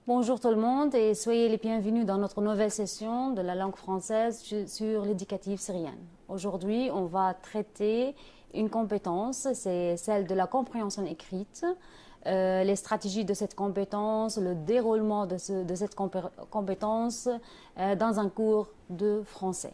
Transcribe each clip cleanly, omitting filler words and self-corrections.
Bonjour tout le monde et soyez les bienvenus dans notre nouvelle session de la langue française sur l'éducative syrienne. Aujourd'hui, on va traiter une compétence, c'est celle de la compréhension écrite, les stratégies de cette compétence, le déroulement de cette compétence dans un cours de français.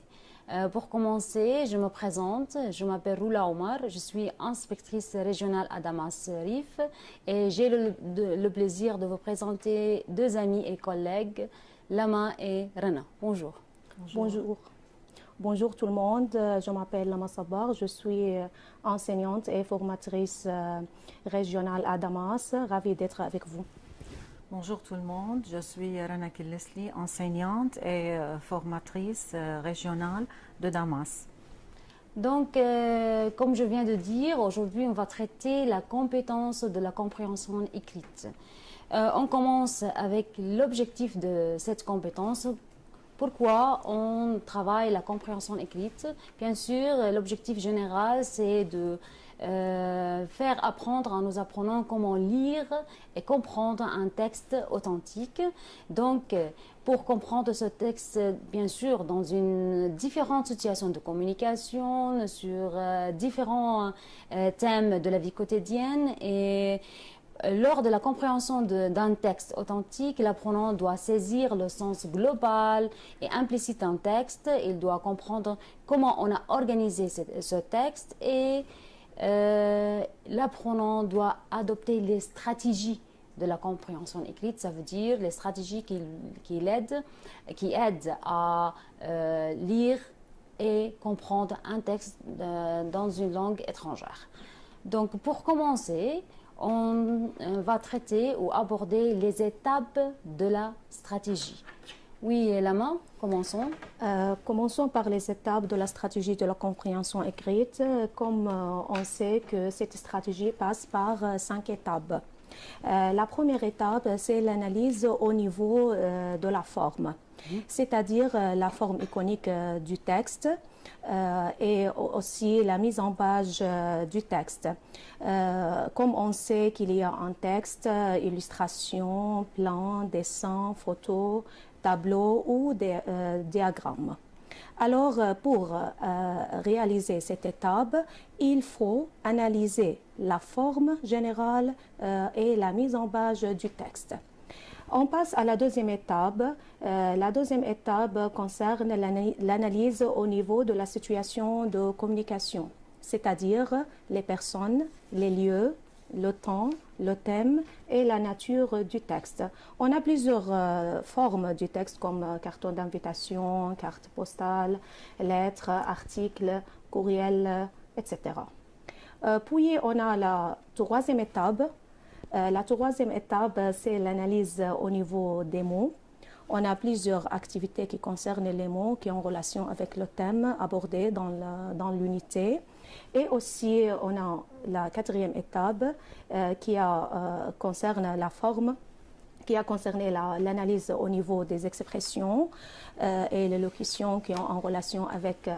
Pour commencer, je me présente, je m'appelle Roula Omar, je suis inspectrice régionale à Damas Rif et j'ai le plaisir de vous présenter deux amis et collègues, Lama et Rana. Bonjour. Bonjour. Bonjour tout le monde, je m'appelle Lama Sabar, je suis enseignante et formatrice régionale à Damas, ravie d'être avec vous. Bonjour tout le monde, je suis Rana Kilesli, enseignante et formatrice régionale de Damas. Donc, comme je viens de dire, aujourd'hui on va traiter la compétence de la compréhension écrite. On commence avec l'objectif de cette compétence. Pourquoi on travaille la compréhension écrite? Bien sûr, l'objectif général, c'est de faire apprendre à nos apprenants comment lire et comprendre un texte authentique. Donc, pour comprendre ce texte, bien sûr, dans une différente situation de communication, sur différents thèmes de la vie quotidienne et lors de la compréhension d'un texte authentique, l'apprenant doit saisir le sens global et implicite d'un texte. Il doit comprendre comment on a organisé ce texte et l'apprenant doit adopter les stratégies de la compréhension écrite, ça veut dire les stratégies qui aident à lire et comprendre un texte dans une langue étrangère. Donc pour commencer, on va traiter ou aborder les étapes de la stratégie. Oui, Lama, commençons. Commençons par les étapes de la stratégie de la compréhension écrite. Comme on sait que cette stratégie passe par 5 étapes. La première étape, c'est l'analyse au niveau de la forme, c'est-à-dire la forme iconique du texte et aussi la mise en page du texte. Comme on sait qu'il y a un texte, illustration, plan, dessin, photo, tableau ou des diagrammes. Alors, pour réaliser cette étape, il faut analyser la forme générale et la mise en page du texte. On passe à la deuxième étape. La deuxième étape concerne l'analyse au niveau de la situation de communication, c'est-à-dire les personnes, les lieux, le temps, le thème et la nature du texte. On a plusieurs formes du texte comme carton d'invitation, carte postale, lettres, articles, courriel, etc. Puis on a la troisième étape. La troisième étape, c'est l'analyse au niveau des mots. On a plusieurs activités qui concernent les mots qui ont relation avec le thème abordé dans l'unité. Et aussi, on a la quatrième étape qui concerne la forme, qui a concerné l'analyse au niveau des expressions et les locutions qui ont en relation avec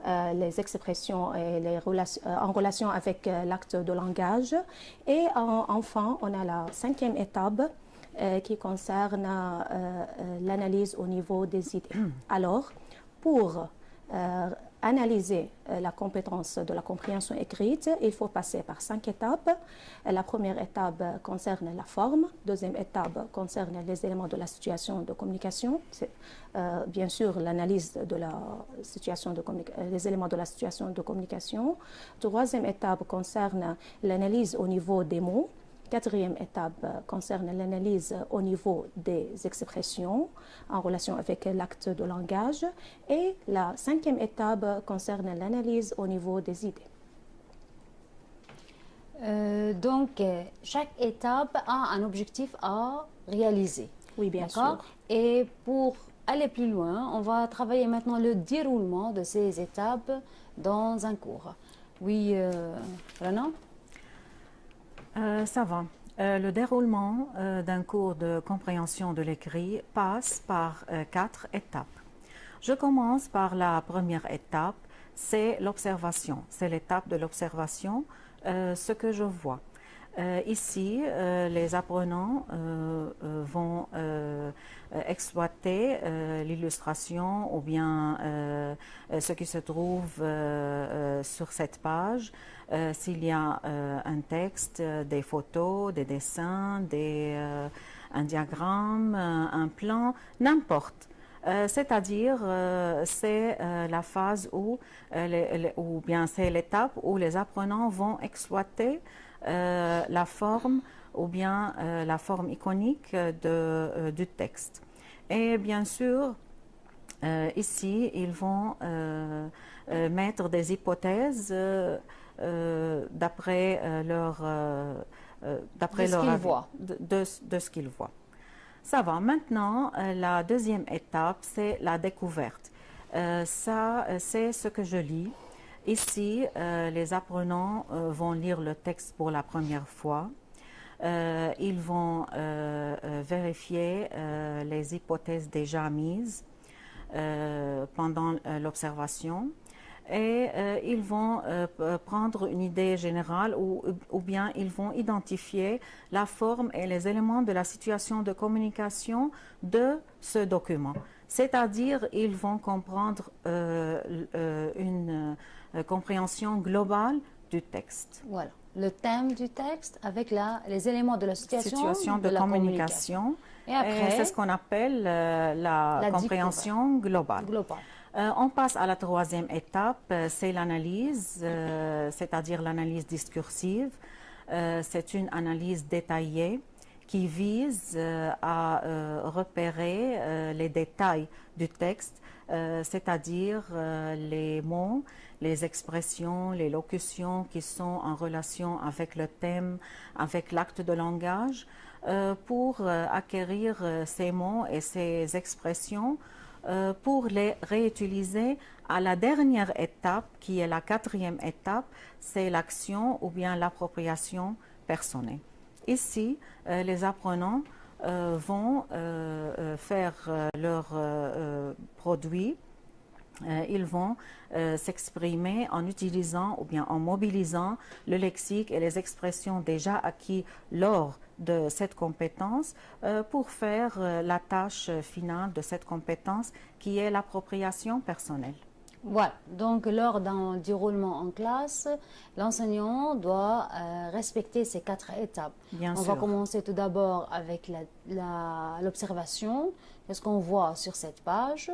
les expressions et en relation avec l'acte de langage. Et enfin, on a la cinquième étape qui concerne l'analyse au niveau des idées. Alors, pour analyser la compétence de la compréhension écrite, il faut passer par 5 étapes. La première étape concerne la forme, deuxième étape concerne les éléments de la situation de communication, c'est bien sûr l'analyse de la situation les éléments de la situation de communication. Troisième étape concerne l'analyse au niveau des mots. Quatrième étape concerne l'analyse au niveau des expressions en relation avec l'acte de langage. Et la cinquième étape concerne l'analyse au niveau des idées. Donc, chaque étape a un objectif à réaliser. Oui, bien sûr. Et pour aller plus loin, on va travailler maintenant le déroulement de ces étapes dans un cours. Oui, Rana? Ça va. Le déroulement d'un cours de compréhension de l'écrit passe par 4 étapes. Je commence par la première étape, c'est l'observation. C'est l'étape de l'observation, ce que je vois. Ici, les apprenants vont exploiter l'illustration ou bien ce qui se trouve sur cette page. S'il y a un texte, des photos, des dessins, un diagramme, un plan, n'importe. C'est-à-dire, c'est la phase où, ou bien c'est l'étape où les apprenants vont exploiter la forme ou bien la forme iconique du texte. Et bien sûr, ici, ils vont mettre des hypothèses d'après leur avis, de ce qu'ils voient. Ça va. Maintenant, la deuxième étape, c'est la découverte. Ça, c'est ce que je lis. Ici, les apprenants vont lire le texte pour la première fois. Ils vont vérifier les hypothèses déjà mises pendant l'observation. Et ils vont prendre une idée générale ou bien ils vont identifier la forme et les éléments de la situation de communication de ce document. C'est-à-dire, ils vont comprendre une compréhension globale du texte. Voilà, le thème du texte avec les éléments de la situation de communication. Et après, c'est ce qu'on appelle la compréhension globale. On passe à la troisième étape, c'est l'analyse, c'est-à-dire l'analyse discursive. C'est une analyse détaillée qui vise à repérer les détails du texte, c'est-à-dire les mots, les expressions, les locutions qui sont en relation avec le thème, avec l'acte de langage, pour acquérir ces mots et ces expressions pour les réutiliser à la dernière étape, qui est la quatrième étape, c'est l'action ou bien l'appropriation personnelle. Ici, les apprenants vont faire leur produit. Ils vont s'exprimer en utilisant ou bien en mobilisant le lexique et les expressions déjà acquis lors de cette compétence pour faire la tâche finale de cette compétence qui est l'appropriation personnelle. Voilà, donc lors d'un déroulement en classe, l'enseignant doit respecter ces 4 étapes. Bien sûr. On va commencer tout d'abord avec l'observation, ce qu'on voit sur cette page,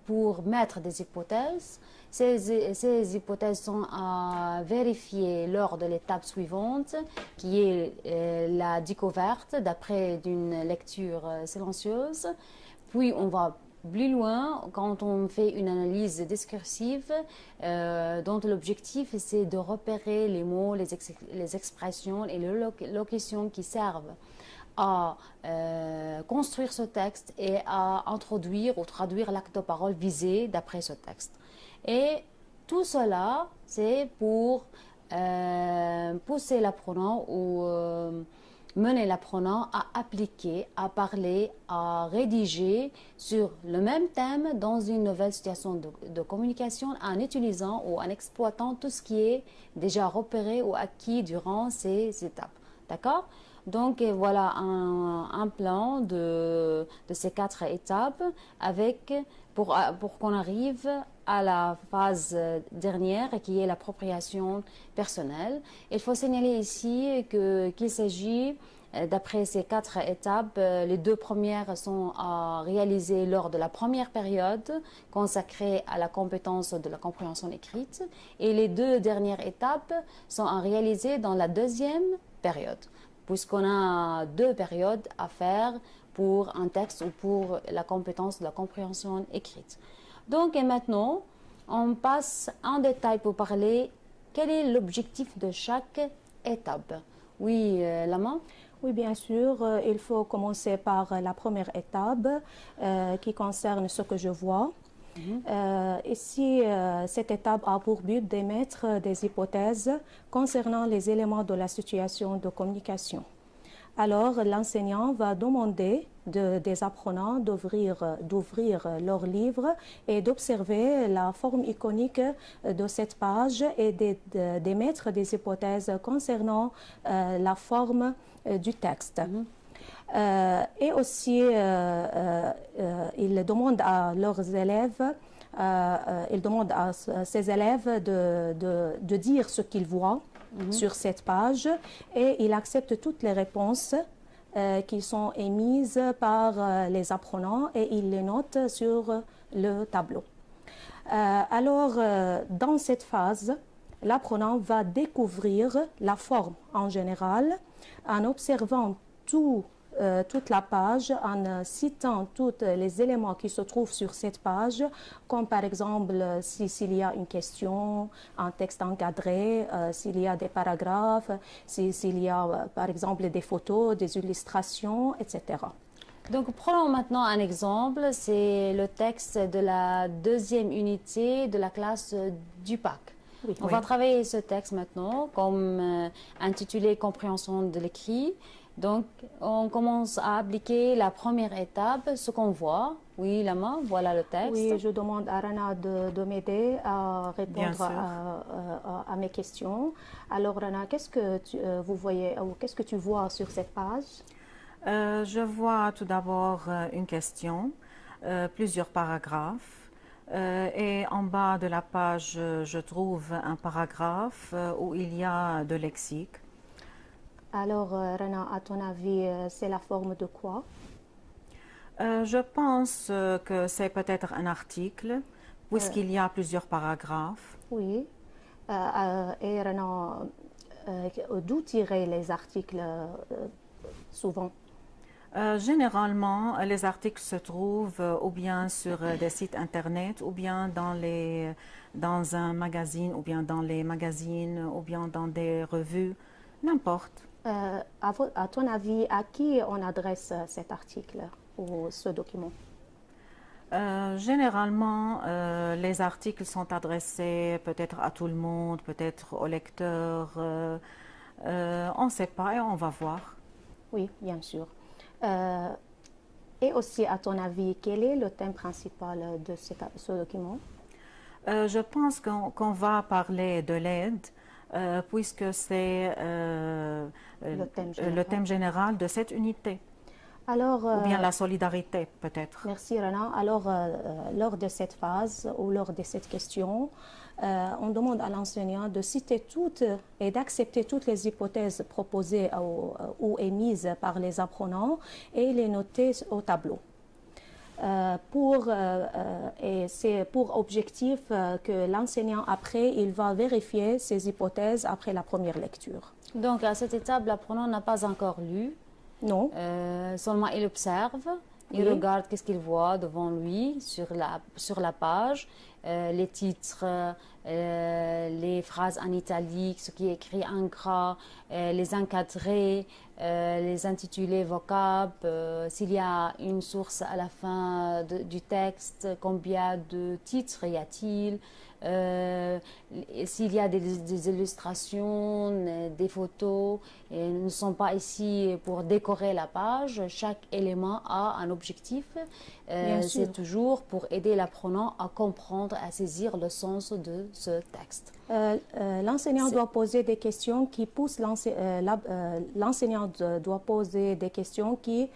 pour mettre des hypothèses. Ces hypothèses sont à vérifier lors de l'étape suivante, qui est la découverte d'après d'une lecture silencieuse. Puis on va plus loin quand on fait une analyse discursive dont l'objectif c'est de repérer les mots, les expressions et les locutions qui servent à construire ce texte et à introduire ou traduire l'acte de parole visé d'après ce texte. Et tout cela, c'est pour pousser l'apprenant ou mener l'apprenant à appliquer, à parler, à rédiger sur le même thème dans une nouvelle situation de communication en utilisant ou en exploitant tout ce qui est déjà repéré ou acquis durant ces étapes. D'accord ? Donc voilà un plan de ces 4 étapes pour qu'on arrive à la phase dernière qui est l'appropriation personnelle. Il faut signaler ici qu'il s'agit, d'après ces 4 étapes, les 2 premières sont à réaliser lors de la première période consacrée à la compétence de la compréhension écrite et les 2 dernières étapes sont à réaliser dans la deuxième période, puisqu'on a 2 périodes à faire pour un texte ou pour la compétence de la compréhension écrite. Donc, et maintenant, on passe en détail pour parler quel est l'objectif de chaque étape. Oui, Lama ? Oui, bien sûr. Il faut commencer par la première étape qui concerne ce que je vois. Ici, cette étape a pour but d'émettre des hypothèses concernant les éléments de la situation de communication. Alors, l'enseignant va demander des apprenants d'ouvrir leur livre et d'observer la forme iconique de cette page et d'émettre des hypothèses concernant la forme du texte. Et aussi, ils demandent à leurs élèves, ils demandent à ces élèves de dire ce qu'ils voient sur cette page et ils acceptent toutes les réponses qui sont émises par les apprenants et ils les notent sur le tableau. Alors, dans cette phase, l'apprenant va découvrir la forme en général en observant toute la page, en citant tous les éléments qui se trouvent sur cette page, comme par exemple s'il y a une question, un texte encadré, s'il y a des paragraphes, s'il y a par exemple des photos, des illustrations, etc. Donc prenons maintenant un exemple, c'est le texte de la deuxième unité de la classe du PAC. Oui. On va travailler ce texte maintenant comme intitulé « Compréhension de l'écrit ». Donc, on commence à appliquer la première étape, ce qu'on voit. Oui, Lama, voilà le texte. Oui, je demande à Rana de m'aider à répondre à mes questions. Alors, Rana, qu'est-ce que vous voyez ou qu'est-ce que tu vois sur cette page? Je vois tout d'abord une question, plusieurs paragraphes. Et en bas de la page, je trouve un paragraphe où il y a de lexique. Alors, Rana, à ton avis, c'est la forme de quoi? Je pense que c'est peut-être un article, puisqu'il y a plusieurs paragraphes. Oui. Et Rana, d'où tirer les articles souvent? Généralement, les articles se trouvent ou bien sur des sites internet, ou bien dans un magazine, ou bien dans les magazines, ou bien dans des revues, n'importe. À ton avis, à qui on adresse cet article ou ce document? Généralement, les articles sont adressés peut-être à tout le monde, peut-être aux lecteurs. On ne sait pas et on va voir. Oui, bien sûr. Et aussi, à ton avis, quel est le thème principal de ce document? Je pense qu'on va parler de l'aide. Puisque c'est le thème général de cette unité. Alors, ou bien la solidarité, peut-être. Merci, Rana. Alors, lors de cette phase ou lors de cette question, on demande à l'enseignant de citer toutes et d'accepter toutes les hypothèses proposées ou émises par les apprenants et les noter au tableau. Et c'est pour objectif que l'enseignant, après, il va vérifier ces hypothèses après la première lecture. Donc, à cette étape, l'apprenant n'a pas encore lu. Non. Seulement, il observe, il regarde qu'est-ce qu'il voit devant lui sur la page, les titres, les phrases en italique, ce qui est écrit en gras, les encadrés, les intitulés vocables, s'il y a une source à la fin du texte, combien de titres y a-t-il, s'il y a des illustrations, des photos, et nous ne sommes pas ici pour décorer la page. Chaque élément a un objectif. C'est toujours pour aider l'apprenant à comprendre, à saisir le sens de ce texte. L'enseignant doit poser des questions qui poussent l'enseignant doit poser des questions qui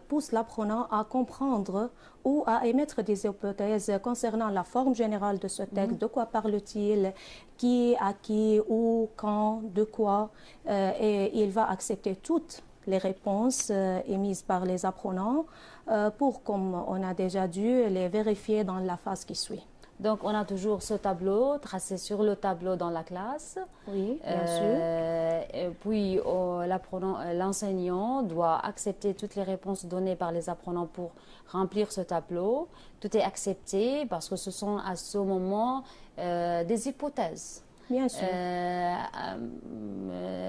poussent l'apprenant à comprendre ou à émettre des hypothèses concernant la forme générale de ce texte, de quoi parle-t-il, qui, à qui, où, quand, de quoi, et il va accepter toutes les réponses émises par les apprenants pour, comme on a déjà dû, les vérifier dans la phase qui suit. Donc, on a toujours ce tableau tracé sur le tableau dans la classe. Oui, bien sûr. Et puis, l'enseignant doit accepter toutes les réponses données par les apprenants pour remplir ce tableau. Tout est accepté parce que ce sont à ce moment des hypothèses. Bien sûr.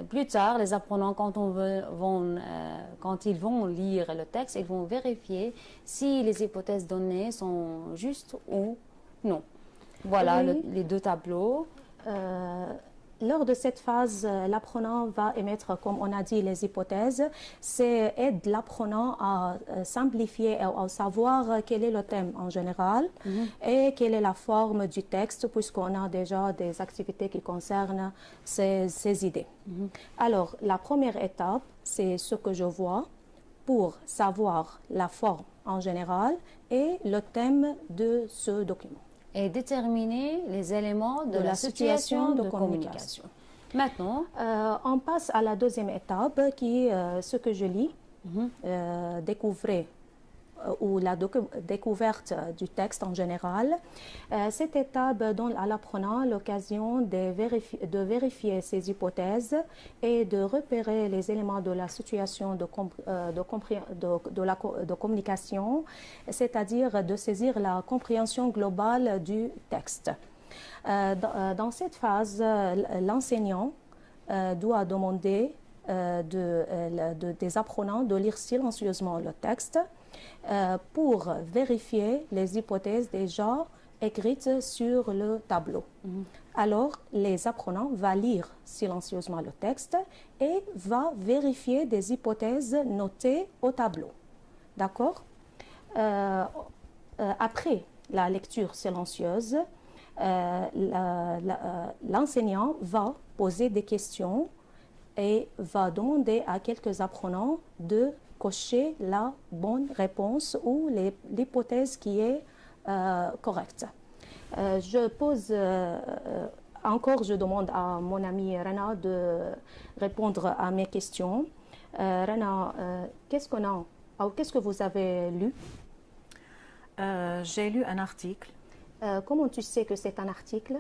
Plus tard, les apprenants, quand ils vont lire le texte, ils vont vérifier si les hypothèses données sont justes ou non. Voilà les deux tableaux. Lors de cette phase, l'apprenant va émettre, comme on a dit, les hypothèses. C'est aide l'apprenant à simplifier et à savoir quel est le thème en général et quelle est la forme du texte, puisqu'on a déjà des activités qui concernent ces idées. Alors, la première étape, c'est ce que je vois pour savoir la forme en général et le thème de ce document. Et déterminer les éléments de la situation de communication. Maintenant, on passe à la deuxième étape qui est ce que je lis, découvrir ou la découverte du texte en général. Cette étape donne à l'apprenant l'occasion de vérifier ses hypothèses et de repérer les éléments de la situation de communication, c'est-à-dire de saisir la compréhension globale du texte. Dans cette phase, l'enseignant doit demander des apprenants de lire silencieusement le texte pour vérifier les hypothèses déjà écrites sur le tableau. Alors, les apprenants vont lire silencieusement le texte et vont vérifier des hypothèses notées au tableau. D'accord? Après la lecture silencieuse, l'enseignant va poser des questions et va demander à quelques apprenants de cocher la bonne réponse ou l'hypothèse qui est correcte. Je demande à mon amie Rana de répondre à mes questions. Rana, qu'est-ce que vous avez lu? J'ai lu un article. Comment tu sais que c'est un article?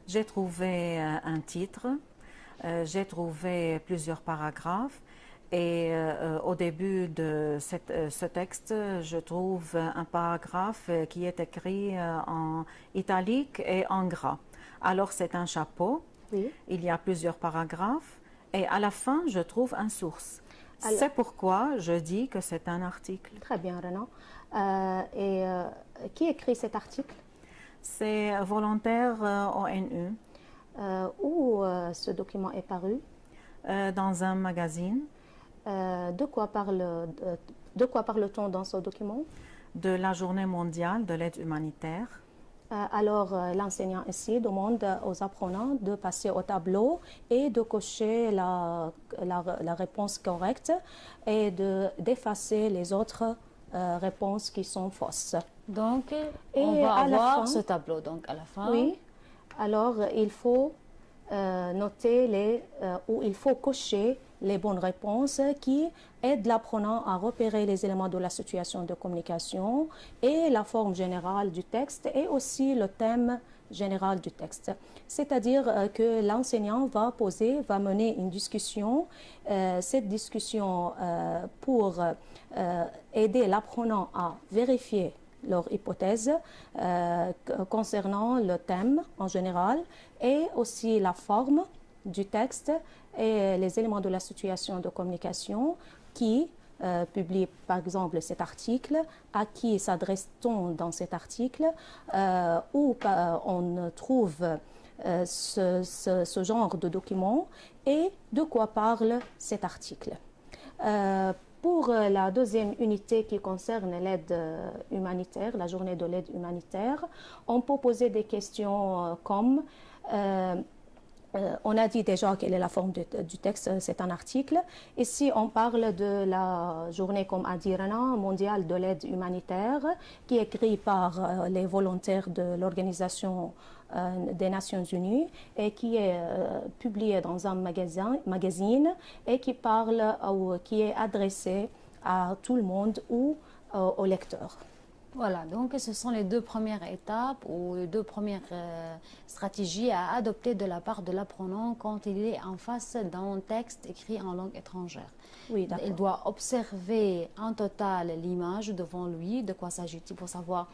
J'ai trouvé un titre, j'ai trouvé plusieurs paragraphes et au début de ce texte, je trouve un paragraphe qui est écrit en italique et en gras. Alors c'est un chapeau, oui. Il y a plusieurs paragraphes et à la fin, je trouve une source. C'est pourquoi je dis que c'est un article. Très bien, Renan. Qui écrit cet article? C'est volontaire ONU. Où ce document est paru? Dans un magazine. De quoi parle-t-on dans ce document? De la Journée mondiale de l'aide humanitaire. Alors, l'enseignant ici demande aux apprenants de passer au tableau et de cocher la réponse correcte et d'effacer les autres réponses qui sont fausses. Donc, on va avoir ce tableau. Donc, à la fin. Oui. Alors, il faut noter ou il faut cocher les bonnes réponses qui aident l'apprenant à repérer les éléments de la situation de communication et la forme générale du texte et aussi le thème général du texte. C'est-à-dire que l'enseignant va mener une discussion. Cette discussion pour aider l'apprenant à vérifier leur hypothèse concernant le thème en général et aussi la forme du texte et les éléments de la situation de communication qui publie par exemple cet article, à qui s'adresse-t-on dans cet article, où on trouve ce genre de document et de quoi parle cet article. Pour la deuxième unité qui concerne l'aide humanitaire, la journée de l'aide humanitaire, on peut poser des questions comme on a dit déjà quelle est la forme du texte, c'est un article. Ici, on parle de la journée, comme a dit Rana, mondiale de l'aide humanitaire, qui est écrite par les volontaires de l'Organisation des Nations Unies et qui est publiée dans un magazine et qui parle ou qui est adressée à tout le monde ou aux lecteurs. Voilà, donc ce sont les deux premières étapes ou les deux premières stratégies à adopter de la part de l'apprenant quand il est en face d'un texte écrit en langue étrangère. Oui, d'accord. Il doit observer en total l'image devant lui, de quoi s'agit-il pour savoir,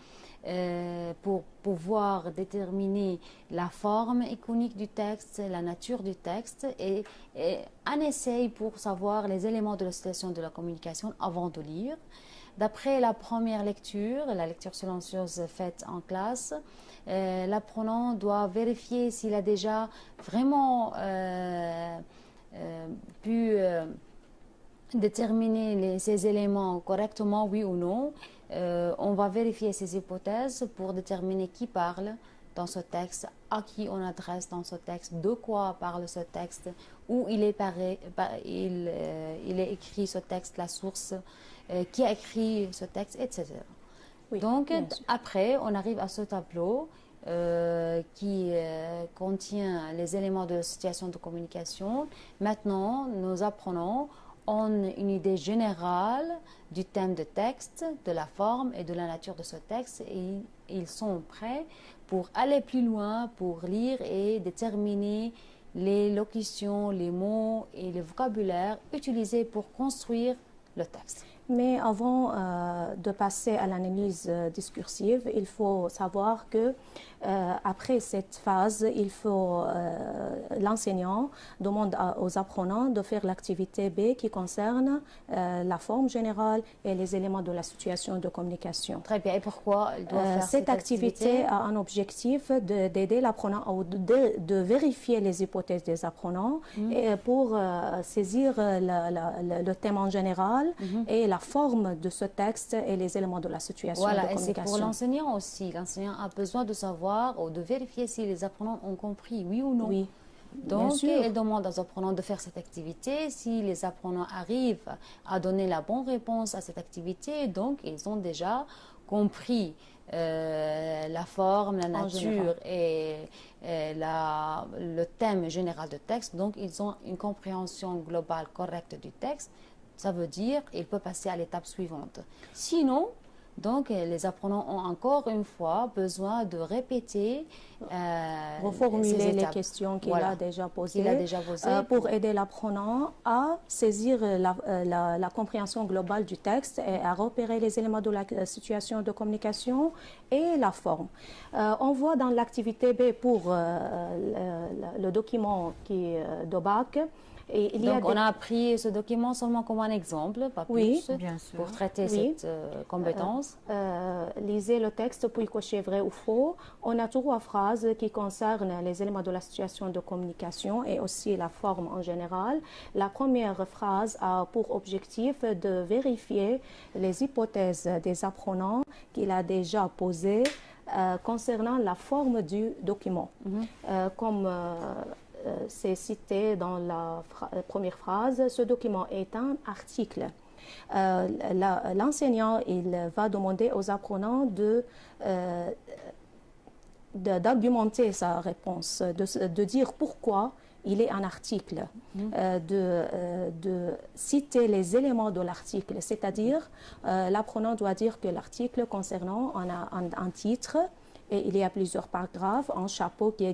pour pouvoir déterminer la forme iconique du texte, la nature du texte et un essai pour savoir les éléments de la situation de la communication avant de lire. d'après la première lecture, la lecture silencieuse faite en classe, l'apprenant doit vérifier s'il a déjà vraiment pu déterminer ces éléments correctement, oui ou non. On va vérifier ces hypothèses pour déterminer qui parle dans ce texte, à qui on adresse dans ce texte, de quoi parle ce texte, où il est écrit ce texte, la source, qui a écrit ce texte, etc. Oui, donc après, on arrive à ce tableau qui contient les éléments de la situation de communication. Maintenant, nos apprenants ont une idée générale du thème de texte, de la forme et de la nature de ce texte, et ils sont prêts pour aller plus loin, pour lire et déterminer les locutions, les mots et le vocabulaire utilisés pour construire le texte. Mais avant de passer à l'analyse discursive, il faut savoir que après cette phase, l'enseignant demande aux apprenants de faire l'activité B qui concerne la forme générale et les éléments de la situation de communication. Très bien. Et pourquoi il doit faire cette activité a un objectif d'aider l'apprenant, de vérifier les hypothèses des apprenants et pour saisir le thème en général et la forme de ce texte et les éléments de la situation de communication. Et c'est pour l'enseignant aussi. L'enseignant a besoin de savoir ou de vérifier si les apprenants ont compris, oui ou non. Oui. Donc, il demande aux apprenants de faire cette activité. Si les apprenants arrivent à donner la bonne réponse à cette activité, donc ils ont déjà compris la forme, la nature et le thème général du texte. Donc, ils ont une compréhension globale correcte du texte. Ça veut dire qu'il peut passer à l'étape suivante. Sinon, donc, les apprenants ont encore une fois besoin de répéter, reformuler les questions qu'il a déjà posées, pour aider l'apprenant à saisir la compréhension globale du texte et à repérer les éléments de la situation de communication et la forme. On voit dans l'activité B pour le document qui est de bac. Donc, on a pris ce document seulement comme un exemple, pas plus, bien sûr. pour traiter cette compétence. Lisez le texte, puis cochez vrai ou faux. On a 3 phrases qui concernent les éléments de la situation de communication et aussi la forme en général. La première phrase a pour objectif de vérifier les hypothèses des apprenants qu'il a déjà posées concernant la forme du document. Comme c'est cité dans la première phrase, ce document est un article. L'enseignant, il va demander aux apprenants d'argumenter sa réponse, de dire pourquoi il est un article, de citer les éléments de l'article, c'est-à-dire l'apprenant doit dire que l'article concernant un titre, et il y a plusieurs paragraphes, un chapeau qui est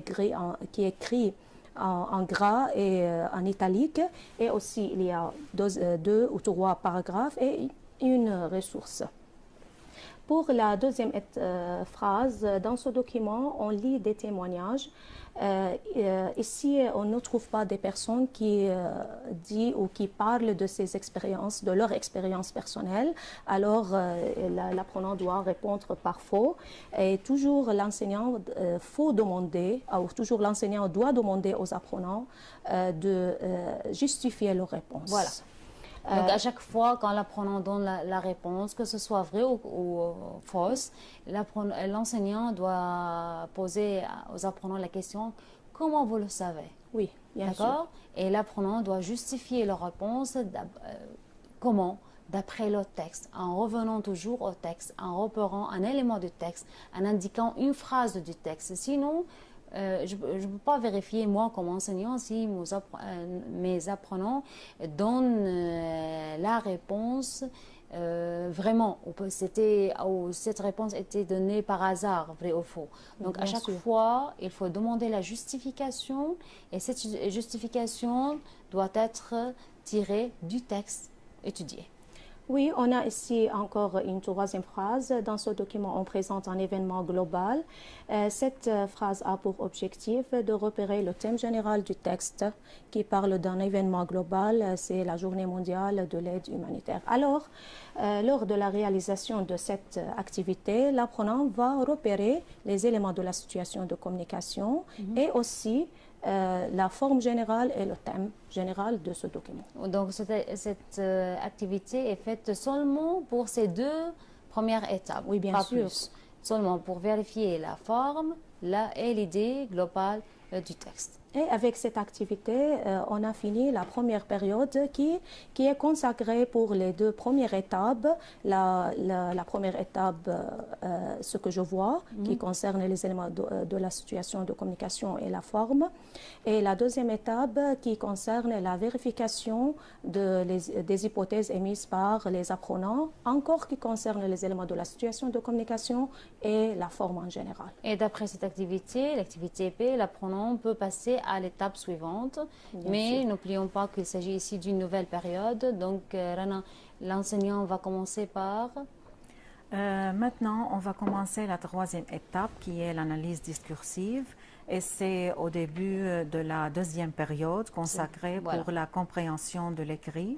écrit en gras et en italique, et aussi il y a 2 ou 3 paragraphes et une ressource. Pour la deuxième phrase, dans ce document, on lit des témoignages. Ici, on ne trouve pas des personnes qui disent ou qui parlent de ces expériences, de leur expérience personnelle. Alors, l'apprenant doit répondre par faux. Et toujours l'enseignant l'enseignant doit demander aux apprenants de justifier leur réponse. Voilà. Donc, à chaque fois, quand l'apprenant donne la réponse, que ce soit vrai ou fausse, l'enseignant doit poser aux apprenants la question « Comment vous le savez ?» Oui, bien sûr. Et l'apprenant doit justifier leur réponse comment ? D'après le texte, en revenant toujours au texte, en repérant un élément du texte, en indiquant une phrase du texte. Sinon, je ne peux pas vérifier, moi, comme enseignant, si mes apprenants donnent la réponse vraiment, cette réponse était donnée par hasard, vrai ou faux. Donc, à chaque fois, il faut demander la justification, et cette justification doit être tirée du texte étudié. Oui, on a ici encore une troisième phrase. Dans ce document, on présente un événement global. Cette phrase a pour objectif de repérer le thème général du texte qui parle d'un événement global, c'est la Journée mondiale de l'aide humanitaire. Alors, lors de la réalisation de cette activité, l'apprenant va repérer les éléments de la situation de communication et aussi la forme générale et le thème général de ce document. Donc cette activité est faite seulement pour ces deux premières étapes. Oui, bien sûr. Plus. Seulement pour vérifier la forme et l'idée globale du texte. Et avec cette activité, on a fini la première période qui est consacrée pour les deux premières étapes. La première étape, ce que je vois, qui concerne les éléments de la situation de communication et la forme. Et la deuxième étape qui concerne la vérification des hypothèses émises par les apprenants, encore qui concerne les éléments de la situation de communication et la forme en général. Et d'après cette activité, l'activité P, l'apprenant peut passer à l'étape suivante. Mais n'oublions pas qu'il s'agit ici d'une nouvelle période. Donc, Rana, l'enseignant va commencer par... Maintenant, on va commencer la troisième étape qui est l'analyse discursive. Et c'est au début de la deuxième période consacrée pour la compréhension de l'écrit.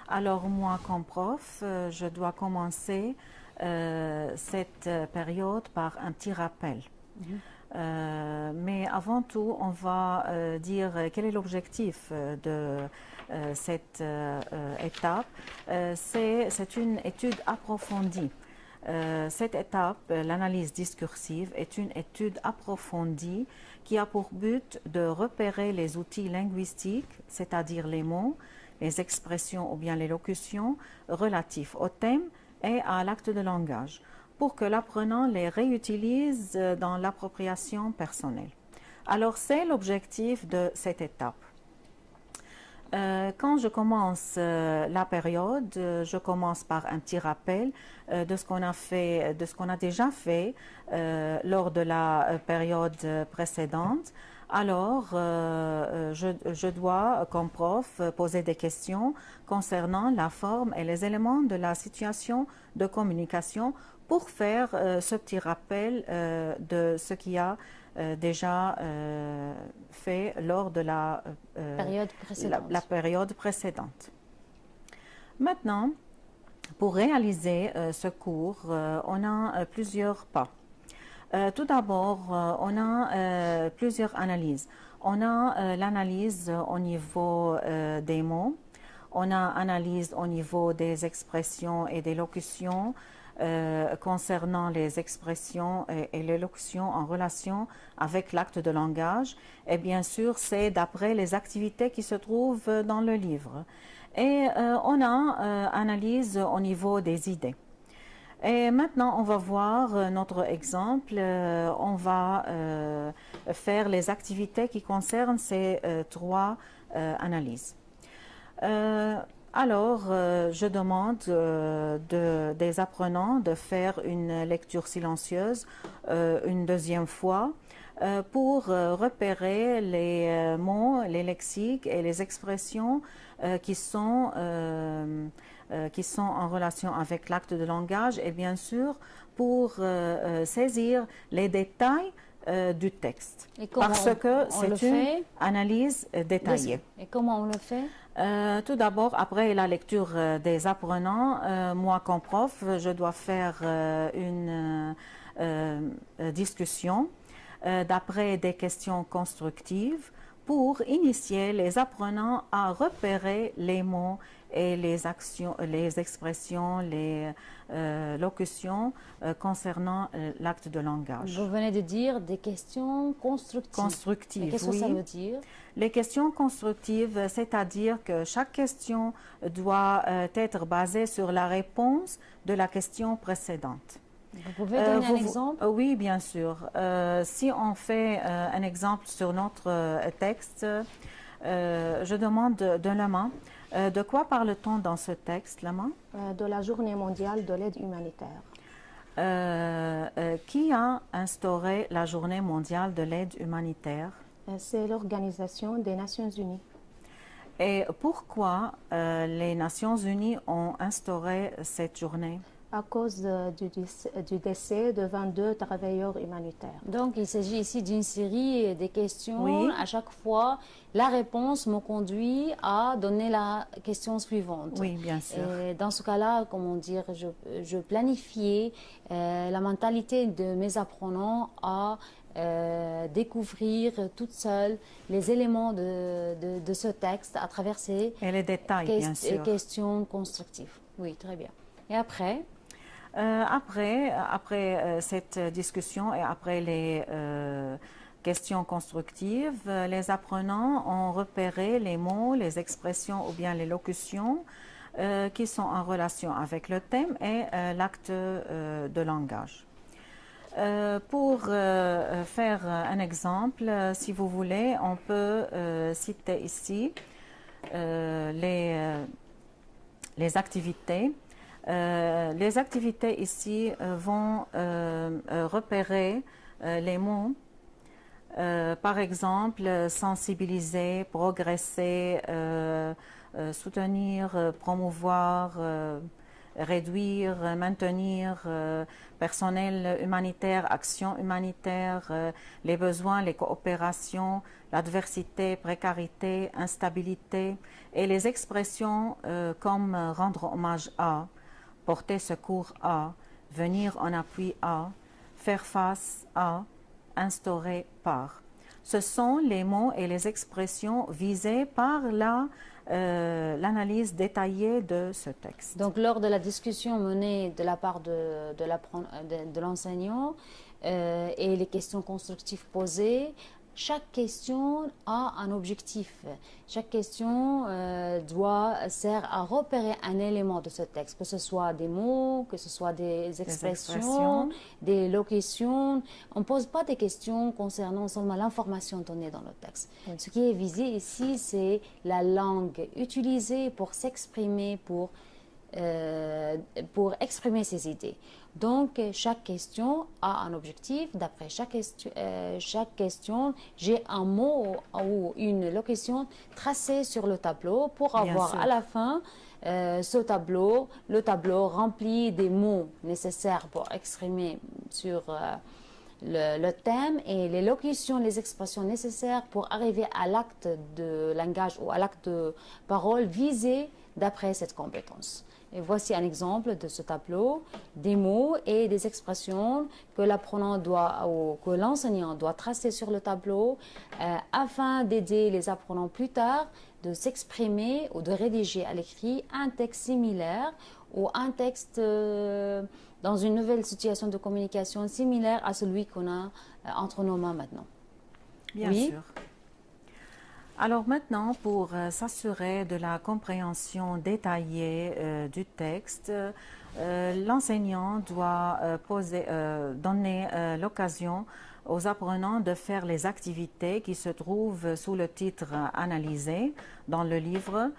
Alors moi, comme prof, je dois commencer cette période par un petit rappel. Mais avant tout, on va dire quel est l'objectif de cette étape. C'est une étude approfondie. Cette étape, l'analyse discursive, est une étude approfondie qui a pour but de repérer les outils linguistiques, c'est-à-dire les mots, les expressions ou bien les locutions relatifs au thème et à l'acte de langage, pour que l'apprenant les réutilise dans l'appropriation personnelle. Alors, c'est l'objectif de cette étape. Quand je commence la période, je commence par un petit rappel de ce qu'on a fait, de ce qu'on a déjà fait lors de la période précédente. Alors, je dois, comme prof, poser des questions concernant la forme et les éléments de la situation de communication pour faire ce petit rappel de ce qui a déjà fait lors de la période précédente. Maintenant, pour réaliser ce cours, on a plusieurs pas. Tout d'abord, on a plusieurs analyses. On a l'analyse au niveau des mots, on a l'analyse au niveau des expressions et des locutions, concernant les expressions et les locutions en relation avec l'acte de langage. Et bien sûr, c'est d'après les activités qui se trouvent dans le livre. Et on a analyse au niveau des idées. Et maintenant, on va voir notre exemple. On va faire les activités qui concernent ces trois analyses. Alors, je demande des apprenants de faire une lecture silencieuse une deuxième fois pour repérer les mots, les lexiques et les expressions qui sont en relation avec l'acte de langage et bien sûr pour saisir les détails du texte. Parce que c'est une analyse détaillée. Et comment on le fait? Tout d'abord, après la lecture des apprenants, moi comme prof, je dois faire une discussion d'après des questions constructives pour initier les apprenants à repérer les mots et les actions, les expressions, les locutions concernant l'acte de langage. Vous venez de dire des questions constructives. Constructives, qu'est-ce que ça veut dire? Les questions constructives, c'est-à-dire que chaque question doit être basée sur la réponse de la question précédente. Vous pouvez donner un exemple? Oui, bien sûr. Si on fait un exemple sur notre texte, je demande de Lama, de quoi parle-t-on dans ce texte, Lama? De la Journée mondiale de l'aide humanitaire. Qui a instauré la Journée mondiale de l'aide humanitaire? C'est l'Organisation des Nations Unies. Et pourquoi les Nations Unies ont instauré cette journée? À cause du décès de 22 travailleurs humanitaires. Donc, il s'agit ici d'une série de questions. Oui. À chaque fois, la réponse me conduit à donner la question suivante. Oui, bien sûr. Et dans ce cas-là, comment dire, je planifiais la mentalité de mes apprenants à découvrir toute seule les éléments de ce texte à travers ces et les détails, bien sûr. Questions constructives. Oui, très bien. Et après? Après cette discussion et après les questions constructives, les apprenants ont repéré les mots, les expressions ou bien les locutions qui sont en relation avec le thème et l'acte de langage. Pour faire un exemple, si vous voulez, on peut citer ici les activités. Les activités ici vont repérer les mots, par exemple sensibiliser, progresser, soutenir, promouvoir, réduire, maintenir, personnel humanitaire, action humanitaire, les besoins, les coopérations, l'adversité, précarité, instabilité et les expressions comme rendre hommage à, porter secours à, venir en appui à, faire face à, instaurer par. Ce sont les mots et les expressions visés par l'analyse détaillée de ce texte. Donc, lors de la discussion menée de la part de l'enseignant et les questions constructives posées, chaque question a un objectif. Chaque question sert à repérer un élément de ce texte, que ce soit des mots, que ce soit des expressions, des locutions. On ne pose pas des questions concernant seulement l'information donnée dans le texte. Oui. Ce qui est visé ici, c'est la langue utilisée pour s'exprimer, pour exprimer ses idées. Donc, chaque question a un objectif. D'après chaque question, j'ai un mot ou une locution tracée sur le tableau pour avoir à la fin le tableau rempli des mots nécessaires pour exprimer sur le thème et les locutions, les expressions nécessaires pour arriver à l'acte de langage ou à l'acte de parole visé d'après cette compétence. Et voici un exemple de ce tableau, des mots et des expressions que l'apprenant ou que l'enseignant doit tracer sur le tableau afin d'aider les apprenants plus tard de s'exprimer ou de rédiger à l'écrit un texte similaire ou un texte dans une nouvelle situation de communication similaire à celui qu'on a entre nos mains maintenant. Bien sûr. Alors maintenant, pour s'assurer de la compréhension détaillée du texte, l'enseignant doit donner l'occasion aux apprenants de faire les activités qui se trouvent sous le titre « Analyser » dans le livre.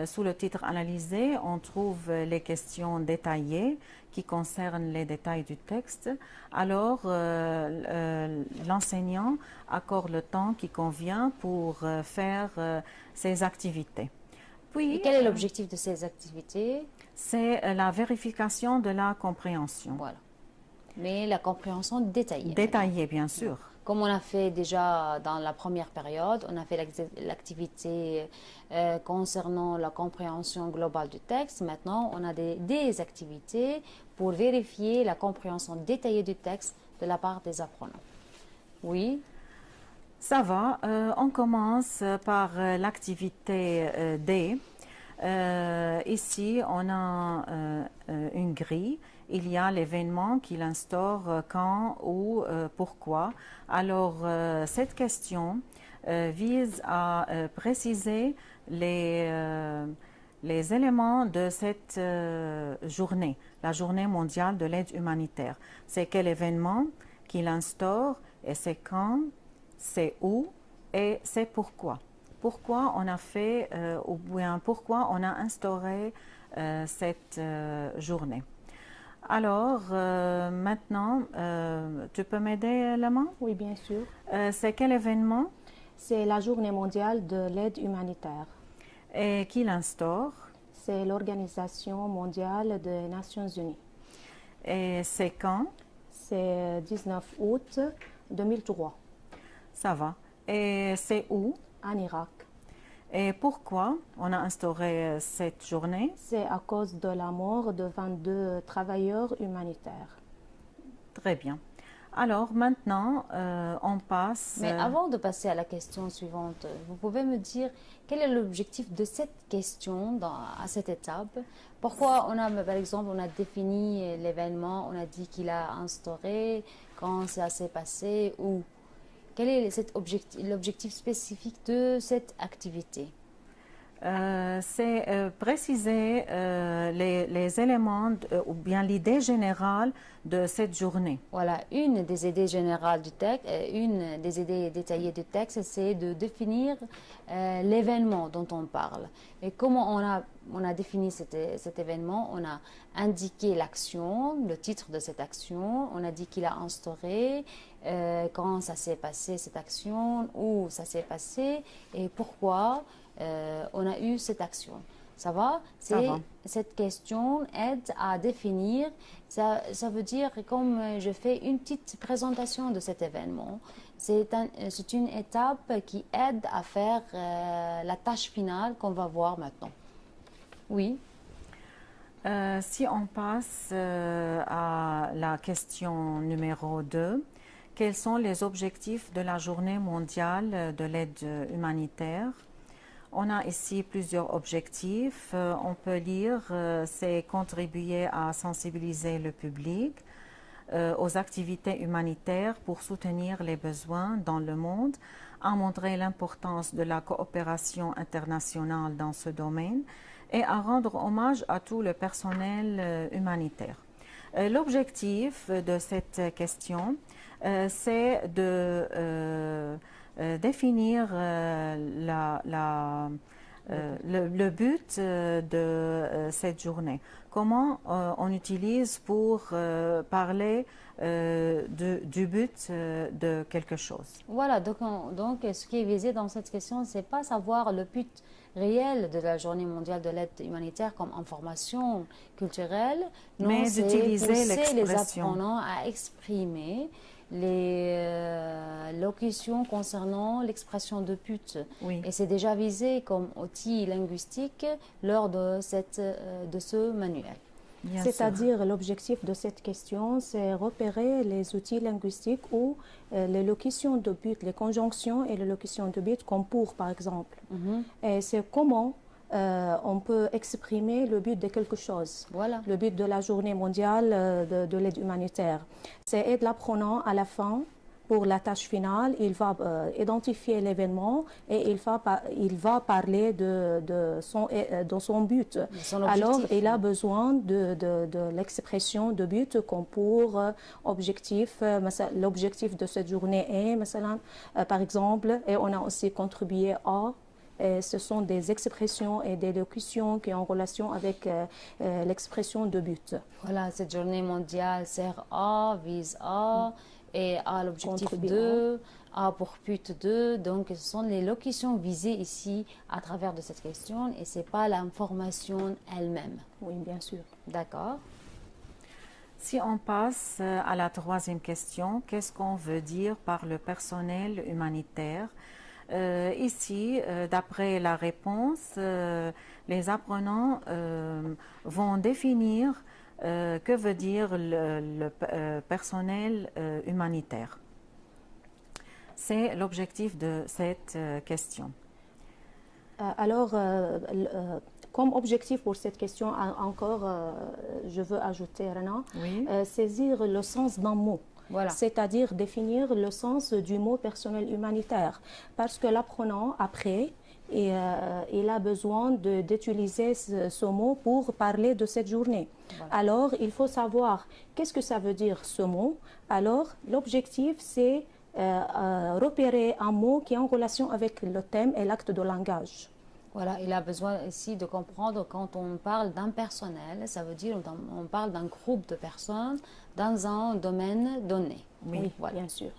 Sous le titre « Analyser », on trouve les questions détaillées qui concernent les détails du texte. Alors, l'enseignant accorde le temps qui convient pour faire ces activités. Puis, et quel est l'objectif de ces activités? C'est la vérification de la compréhension. Voilà. Mais la compréhension détaillée. Détaillée, bien sûr. Comme on a fait déjà dans la première période, on a fait l'activité concernant la compréhension globale du texte. Maintenant, on a des activités pour vérifier la compréhension détaillée du texte de la part des apprenants. Oui? Ça va. On commence par l'activité D. Ici, on a une grille. Il y a l'événement qui l'instaure, quand, où, pourquoi. Alors, cette question vise à préciser les éléments de cette journée, la journée mondiale de l'aide humanitaire. C'est quel événement qui l'instaure et c'est quand, c'est où et c'est pourquoi. Pourquoi on a fait, ou bien pourquoi on a instauré cette journée. Alors, maintenant, tu peux m'aider, Lama? Oui, bien sûr. C'est quel événement? C'est la Journée mondiale de l'aide humanitaire. Et qui l'instaure? C'est l'Organisation mondiale des Nations Unies. Et c'est quand? C'est 19 août 2003. Ça va. Et c'est où? En Irak. Et pourquoi on a instauré cette journée? C'est à cause de la mort de 22 travailleurs humanitaires. Très bien. Alors maintenant, on passe... Mais avant de passer à la question suivante, vous pouvez me dire quel est l'objectif de cette question à cette étape? Pourquoi par exemple, on a défini l'événement, on a dit qu'il a instauré, quand ça s'est passé, ou quel est l'objectif spécifique de cette activité? C'est préciser les éléments ou bien l'idée générale de cette journée. Voilà, une des idées générales du texte, une des idées détaillées du texte, c'est de définir l'événement dont on parle. Et comment on a défini cet événement? On a indiqué l'action, le titre de cette action, on a dit qu'il a instauré, quand ça s'est passé cette action, où ça s'est passé et pourquoi on a eu cette action. Ça va? Cette question aide à définir. Ça veut dire, comme je fais une petite présentation de cet événement, c'est une étape qui aide à faire la tâche finale qu'on va voir maintenant. Oui. Si on passe à la question numéro 2, quels sont les objectifs de la Journée mondiale de l'aide humanitaire? On a ici plusieurs objectifs. On peut lire, c'est contribuer à sensibiliser le public aux activités humanitaires pour soutenir les besoins dans le monde, à montrer l'importance de la coopération internationale dans ce domaine et à rendre hommage à tout le personnel humanitaire. L'objectif de cette question, c'est de définir le but de cette journée. Comment on utilise pour parler du but de quelque chose. Voilà, donc ce qui est visé dans cette question, c'est pas savoir le but réel de la Journée mondiale de l'aide humanitaire comme information culturelle, mais d'utiliser pousser les apprenants à exprimer les locutions concernant l'expression de but. Oui. Et c'est déjà visé comme outil linguistique lors de ce manuel. C'est-à-dire, l'objectif de cette question, c'est repérer les outils linguistiques ou les locutions de but, les conjonctions et les locutions de but, comme pour, par exemple. Et c'est comment on peut exprimer le but de quelque chose. Voilà. Le but de la Journée mondiale de l'aide humanitaire. C'est aider l'apprenant à la fin. Pour la tâche finale, il va identifier l'événement et il va parler de son but. Alors, il a besoin de l'expression de but comme pour objectif. L'objectif de cette journée est, par exemple, et on a aussi contribué à. Et ce sont des expressions et des locutions qui sont en relation avec l'expression de but. Voilà, cette journée mondiale sert à, vise à, et à l'objectif de, A pour but de. Donc, ce sont les locutions visées ici à travers de cette question et ce n'est pas l'information elle-même. Oui, bien sûr. D'accord. Si on passe à la troisième question, qu'est-ce qu'on veut dire par le personnel humanitaire? Ici, d'après la réponse, les apprenants vont définir que veut dire le personnel humanitaire. C'est l'objectif de cette question. Alors, comme objectif pour cette question, encore, je veux ajouter, Rana, oui. Saisir le sens d'un mot. Voilà. C'est-à-dire définir le sens du mot personnel humanitaire. Parce que l'apprenant, après, il a besoin d'utiliser ce mot pour parler de cette journée. Voilà. Alors, il faut savoir qu'est-ce que ça veut dire ce mot. Alors, l'objectif, c'est repérer un mot qui est en relation avec le thème et l'acte de langage. Voilà, il a besoin ici de comprendre quand on parle d'un personnel, ça veut dire on parle d'un groupe de personnes dans un domaine donné. Oui, voilà. Bien sûr.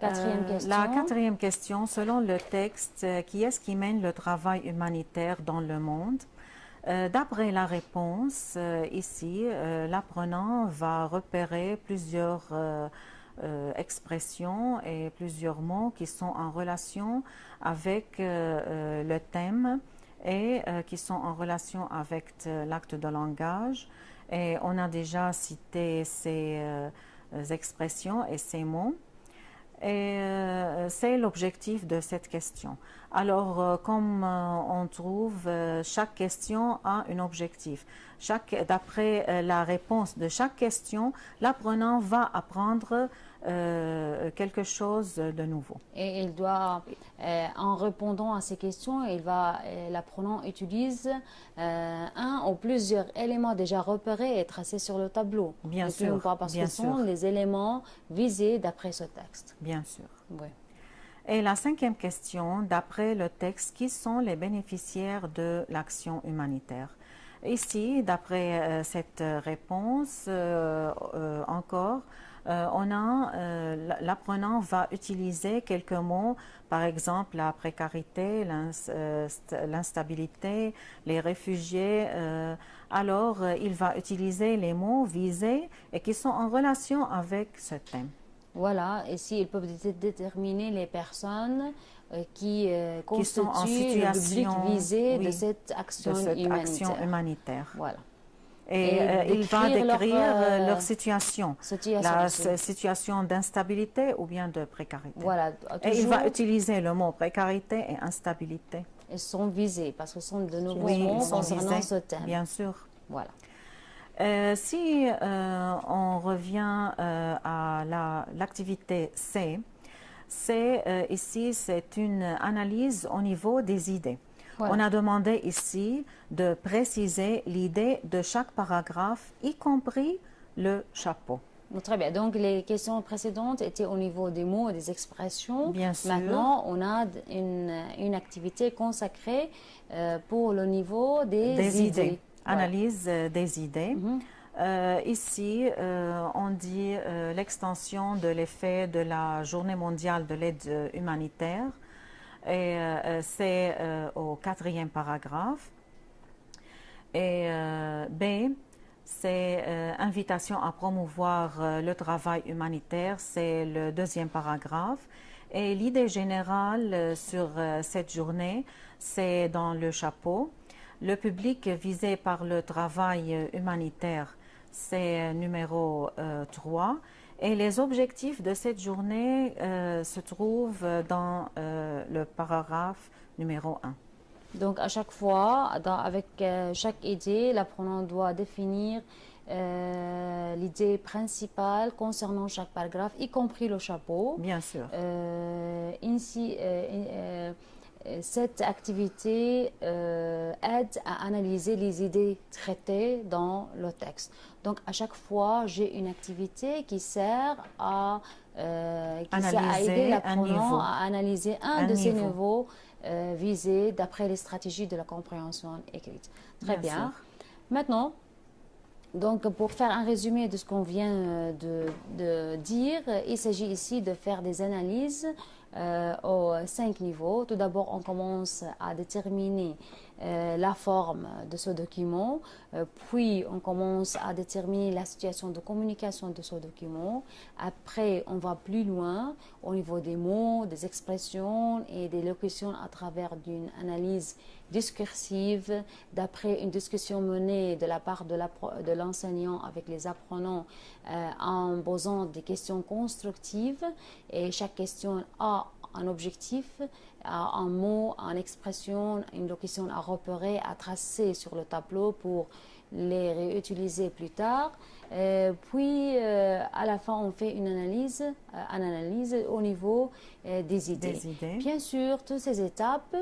Quatrième question. La quatrième question, selon le texte, qui est-ce qui mène le travail humanitaire dans le monde? D'après la réponse, ici, l'apprenant va repérer plusieurs expressions et plusieurs mots qui sont en relation avec le thème et qui sont en relation avec l'acte de langage. Et on a déjà cité ces expressions et ces mots. Et c'est l'objectif de cette question. Alors, comme on trouve, chaque question a un objectif. D'après la réponse de chaque question, l'apprenant va apprendre quelque chose de nouveau. Et il doit, en répondant à ces questions, l'apprenant utilise un ou plusieurs éléments déjà repérés et tracés sur le tableau. Bien sûr, parce que ce sont les éléments visés d'après ce texte. Bien sûr. Oui. Et la cinquième question, d'après le texte, qui sont les bénéficiaires de l'action humanitaire? Ici, d'après cette réponse, encore, l'apprenant va utiliser quelques mots, par exemple la précarité, l'instabilité, les réfugiés. Alors, il va utiliser les mots visés et qui sont en relation avec ce thème. Voilà, ici, ils peuvent déterminer les personnes qui constituent le public visé de cette action humanitaire. Voilà. Et il va décrire leur situation, la situation d'instabilité ou bien de précarité. Voilà. Et il va utiliser le mot précarité et instabilité. Ils sont visés parce que ce sont de nouveaux mots concernant ce thème. Bien sûr. Voilà. Si on revient à l'activité C, ici c'est une analyse au niveau des idées. Voilà. On a demandé ici de préciser l'idée de chaque paragraphe, y compris le chapeau. Très bien. Donc, les questions précédentes étaient au niveau des mots et des expressions. Bien sûr. Maintenant, on a une activité consacrée pour le niveau des idées. Analyse des idées. Ici, on dit l'extension de l'effet de la Journée mondiale de l'aide humanitaire. Et c'est au quatrième paragraphe. Et B, c'est invitation à promouvoir le travail humanitaire, c'est le deuxième paragraphe. Et l'idée générale sur cette journée, c'est dans le chapeau. Le public visé par le travail humanitaire, c'est numéro 3. Et les objectifs de cette journée se trouvent dans le paragraphe numéro 1. Donc, à chaque fois, avec chaque idée, l'apprenant doit définir l'idée principale concernant chaque paragraphe, y compris le chapeau. Bien sûr. Cette activité aide à analyser les idées traitées dans le texte. Donc, à chaque fois, j'ai une activité qui sert à aider l'apprenant à analyser un de ces niveaux visés d'après les stratégies de la compréhension écrite. Très bien. Maintenant, donc, pour faire un résumé de ce qu'on vient de dire, il s'agit ici de faire des analyses aux 5 niveaux. Tout d'abord, on commence à déterminer la forme de ce document, puis on commence à déterminer la situation de communication de ce document. Après, on va plus loin au niveau des mots, des expressions et des locutions à travers d'une analyse discursive, d'après une discussion menée de la part de l'enseignant avec les apprenants en posant des questions constructives, et chaque question a un objectif, un mot, une expression, une locution à repérer, à tracer sur le tableau pour les réutiliser plus tard. Puis, à la fin, on fait une analyse au niveau des idées. Bien sûr, toutes ces étapes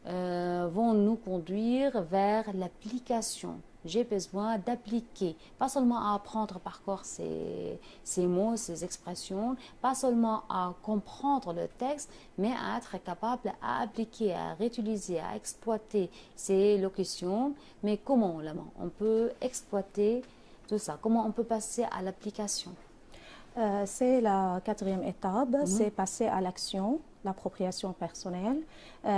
vont nous conduire vers l'application. J'ai besoin d'appliquer, pas seulement à apprendre par cœur ces mots, ces expressions, pas seulement à comprendre le texte, mais à être capable à appliquer, à réutiliser, à exploiter ces locutions. Mais comment on peut exploiter tout ça? Comment on peut passer à l'application? C'est la quatrième étape, c'est passer à l'action, l'appropriation personnelle.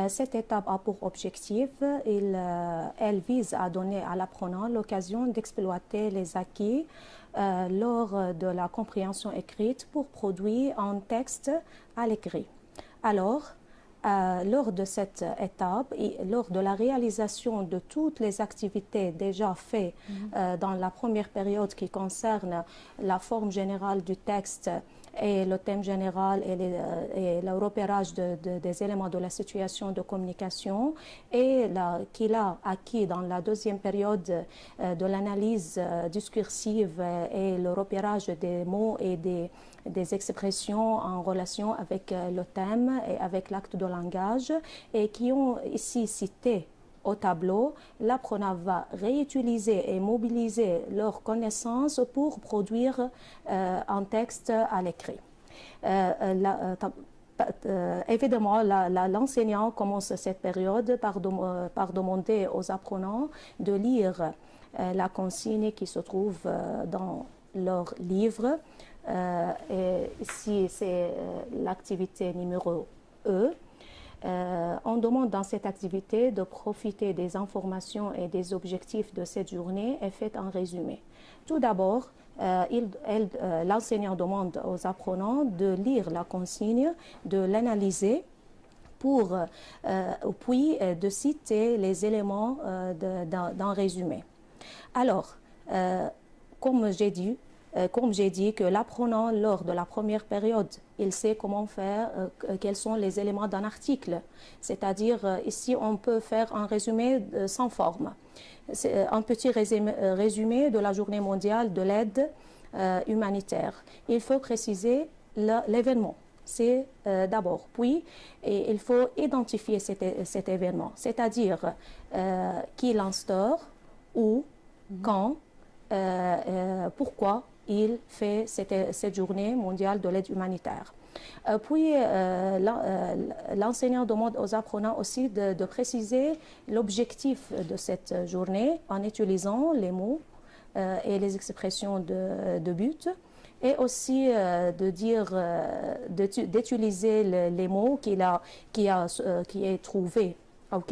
Cette étape a pour objectif, elle vise à donner à l'apprenant l'occasion d'exploiter les acquis lors de la compréhension écrite pour produire un texte à l'écrit. Alors, lors de cette étape et lors de la réalisation de toutes les activités déjà faites dans la première période qui concerne la forme générale du texte et le thème général et le repérage des éléments de la situation de communication et qu'il a acquis dans la deuxième période de l'analyse discursive et le repérage des mots et des expressions en relation avec le thème et avec l'acte de langage et qui ont ici cité au tableau, l'apprenant va réutiliser et mobiliser leurs connaissances pour produire un texte à l'écrit. Évidemment, l'enseignant commence cette période par demander aux apprenants de lire la consigne qui se trouve dans leur livre. Et ici, c'est l'activité numéro E. On demande dans cette activité de profiter des informations et des objectifs de cette journée et fait un résumé. Tout d'abord, l'enseignant demande aux apprenants de lire la consigne, de l'analyser, puis de citer les éléments d'un résumé. Alors, comme j'ai dit que l'apprenant, lors de la première période, il sait comment faire, quels sont les éléments d'un article. C'est-à-dire, ici, on peut faire un résumé sans forme. C'est un petit résumé de la journée mondiale de l'aide humanitaire. Il faut préciser l'événement. C'est d'abord. Puis, il faut identifier cet événement, c'est-à-dire qui l'instaure, où, quand, pourquoi il fait cette journée mondiale de l'aide humanitaire. Puis, l'enseignant demande aux apprenants aussi de préciser l'objectif de cette journée en utilisant les mots et les expressions de but et aussi d'utiliser les mots qui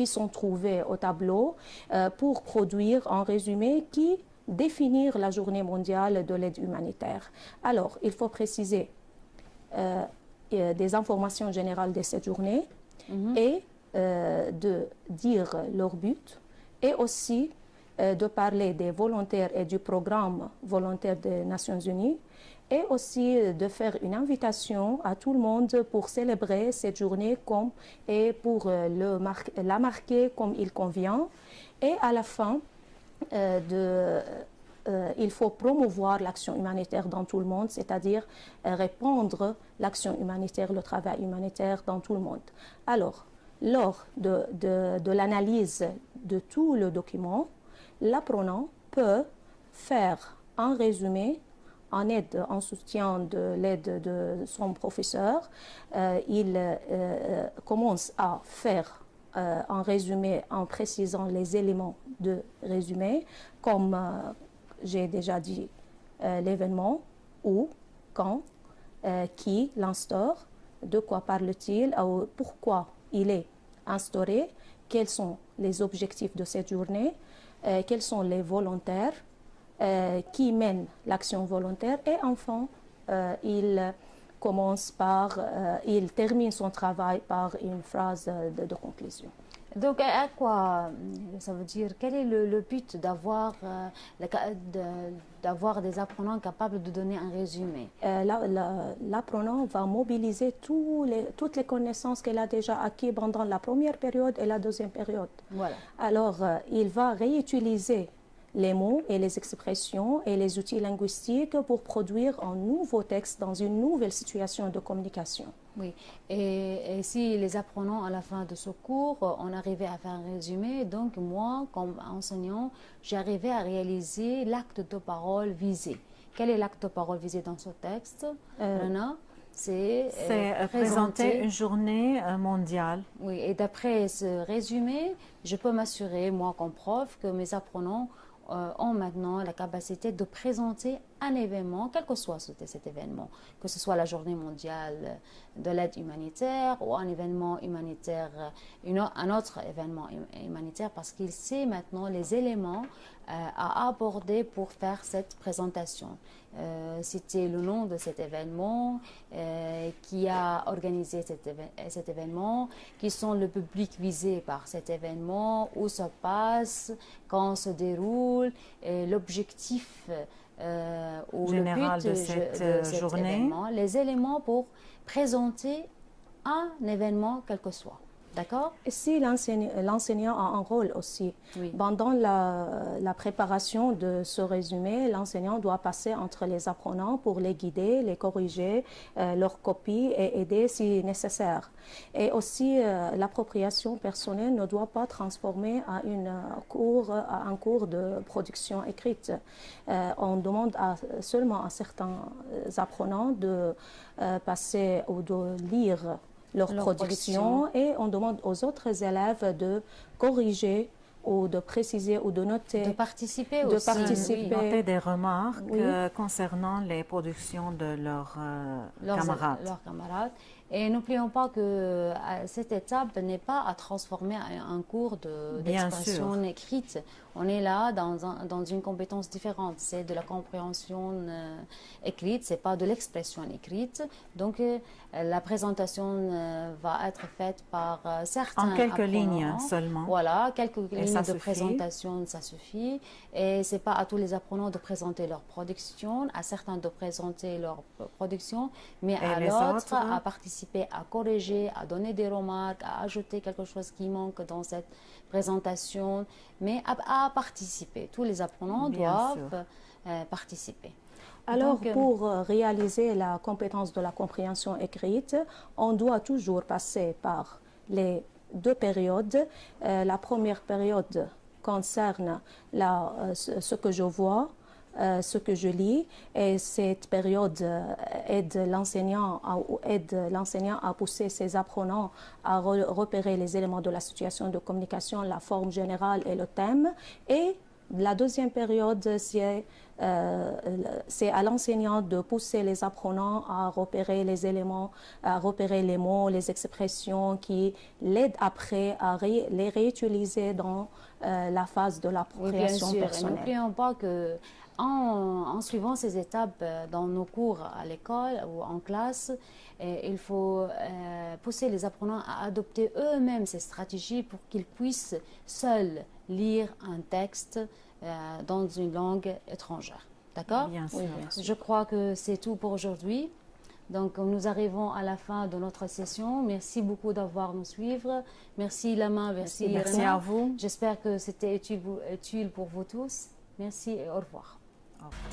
sont trouvés au tableau pour produire un résumé qui définit la journée mondiale de l'aide humanitaire. Alors, il faut préciser des informations générales de cette journée et de dire leur but et aussi de parler des volontaires et du programme volontaire des Nations Unies et aussi de faire une invitation à tout le monde pour célébrer cette journée et pour la marquer comme il convient. Et à la fin, il faut promouvoir l'action humanitaire dans tout le monde, c'est-à-dire répandre l'action humanitaire, le travail humanitaire dans tout le monde. Alors, lors de l'analyse de tout le document, l'apprenant peut faire un résumé en soutien de l'aide de son professeur. Il commence à faire un résumé en précisant les éléments de résumé, comme j'ai déjà dit, l'événement, où, quand, qui l'instaure, de quoi parle-t-il, pourquoi il est instauré, quels sont les objectifs de cette journée, quels sont les volontaires qui mènent l'action volontaire et enfin, il termine son travail par une phrase de conclusion. Donc, à quoi ça veut dire? Quel est le but d'avoir des apprenants capables de donner un résumé? L'apprenant va mobiliser toutes les connaissances qu'elle a déjà acquises pendant la première période et la deuxième période. Voilà. Alors, il va réutiliser les mots et les expressions et les outils linguistiques pour produire un nouveau texte dans une nouvelle situation de communication. Oui, et si les apprenants à la fin de ce cours, on arrivait à faire un résumé, donc moi, comme enseignant, j'arrivais à réaliser l'acte de parole visé. Quel est l'acte de parole visé dans ce texte, Rana? C'est présenter une journée mondiale. Oui, et d'après ce résumé, je peux m'assurer, moi comme prof, que mes apprenants ont maintenant la capacité de présenter un événement, quel que soit cet événement, que ce soit la journée mondiale de l'aide humanitaire ou un événement humanitaire, un autre événement humanitaire, parce qu'il sait maintenant les éléments à aborder pour faire cette présentation. Citer le nom de cet événement, qui a organisé cet événement, qui sont le public visé par cet événement, où se passe, quand se déroule, l'objectif ou général le but de cette journée. Événement, les éléments pour présenter un événement quel que soit. D'accord? Ici, l'enseignant a un rôle aussi. Oui. Pendant la préparation de ce résumé, l'enseignant doit passer entre les apprenants pour les guider, les corriger, leur copie et aider si nécessaire. Et aussi, l'appropriation personnelle ne doit pas transformer à un cours de production écrite. On demande seulement à certains apprenants de passer ou de lire leur production et on demande aux autres élèves de corriger ou de préciser ou de noter. De participer aussi. Oui. Noter des remarques concernant les productions de leurs camarades. Et n'oublions pas que cette étape n'est pas à transformer en un cours d'expression écrite. On est là dans une compétence différente. C'est de la compréhension écrite, c'est pas de l'expression écrite. Donc la présentation va être faite par certains en quelques apprenants. Lignes seulement. Voilà, quelques lignes de présentation, ça suffit. Et c'est pas à tous les apprenants de présenter leur production, à certains de présenter leur production, mais à l'autre à participer, à corriger, à donner des remarques, à ajouter quelque chose qui manque dans cette présentation, mais à participer. Tous les apprenants doivent participer. Alors, pour réaliser la compétence de la compréhension écrite, on doit toujours passer par les deux périodes. La première période concerne ce que je vois, ce que je lis, et cette période aide l'enseignant à pousser ses apprenants à repérer les éléments de la situation de communication, la forme générale et le thème. Et la deuxième période, c'est à l'enseignant de pousser les apprenants à repérer les éléments, à repérer les mots, les expressions qui l'aident après à les réutiliser dans la phase de l'appropriation personnelle. N'oublions pas que en suivant ces étapes dans nos cours à l'école ou en classe, il faut pousser les apprenants à adopter eux-mêmes ces stratégies pour qu'ils puissent seuls lire un texte dans une langue étrangère. D'accord? Bien sûr. Oui, je crois que c'est tout pour aujourd'hui. Donc, nous arrivons à la fin de notre session. Merci beaucoup d'avoir nous suivre. Merci Lama, merci à vous. J'espère que c'était utile pour vous tous. Merci et au revoir. Au revoir.